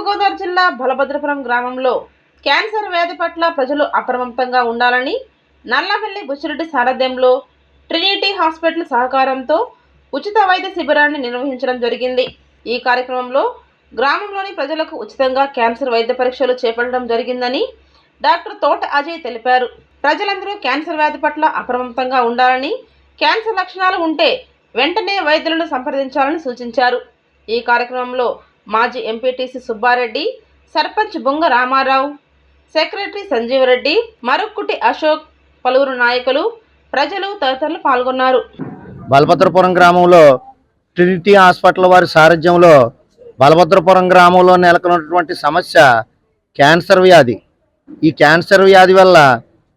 గోదావరి జిల్లా బలభద్రపురం గ్రామంలో క్యాన్సర్ వ్యాధి పట్ల ప్రజలు అప్రమత్తంగా ఉండాలని నల్లబెల్లి బుచ్చిరెడ్డి సారథ్యంలో ట్రినిటీ హాస్పిటల్ సహకారంతో ఉచిత వైద్య శిబిరాన్ని నిర్వహించడం జరిగింది. ఈ కార్యక్రమంలో గ్రామంలోని ప్రజలకు ఉచితంగా క్యాన్సర్ వైద్య పరీక్షలు చేపట్టడం జరిగిందని డాక్టర్ తోట అజయ్ తెలిపారు. ప్రజలందరూ క్యాన్సర్ వ్యాధి పట్ల అప్రమత్తంగా ఉండాలని, క్యాన్సర్ లక్షణాలు ఉంటే వెంటనే వైద్యులను సంప్రదించాలని సూచించారు. ఈ కార్యక్రమంలో మాజీ ఎంపీటీసీ సుబ్బారెడ్డి, సర్పంచ్ బొంగ రామారావు, సెక్రటరీ సంజీవరెడ్డి, మరుక్కుటి అశోక్, పలువురు నాయకులు, ప్రజలు తదితరులు పాల్గొన్నారు. బలభద్రపురం గ్రామంలో ట్రినిటీ హాస్పిటల్ వారి సారథ్యంలో బలభద్రపురం గ్రామంలో నెలకొన్నటువంటి సమస్య క్యాన్సర్ వ్యాధి. ఈ క్యాన్సర్ వ్యాధి వల్ల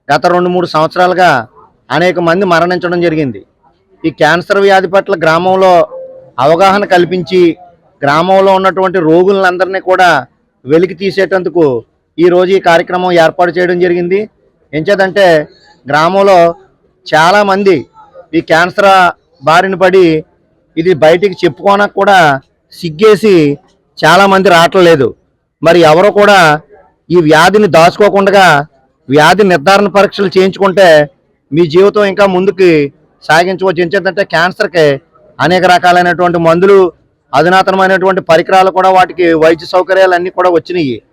గత 2-3 సంవత్సరాలుగా అనేక మంది మరణించడం జరిగింది. ఈ క్యాన్సర్ వ్యాధి పట్ల గ్రామంలో అవగాహన కల్పించి గ్రామంలో ఉన్నటువంటి రోగులందరినీ కూడా వెలికి తీసేటందుకు ఈరోజు ఈ కార్యక్రమం ఏర్పాటు చేయడం జరిగింది. ఎంచేదంటే గ్రామంలో చాలామంది ఈ క్యాన్సర్ బారిన పడి ఇది బయటికి చెప్పుకోనకు కూడా సిగ్గేసి చాలామంది రావట్లేదు. మరి ఎవరు కూడా ఈ వ్యాధిని దాచుకోకుండా వ్యాధి నిర్ధారణ పరీక్షలు చేయించుకుంటే మీ జీవితం ఇంకా ముందుకు సాగించవచ్చు. ఎంచేదంటే క్యాన్సర్కి అనేక రకాలైనటువంటి మందులు, అధునాతనమైనటువంటి పరికరాలు కూడా, వాటికి వైద్య సౌకర్యాలు అన్నీ కూడా వచ్చినాయి.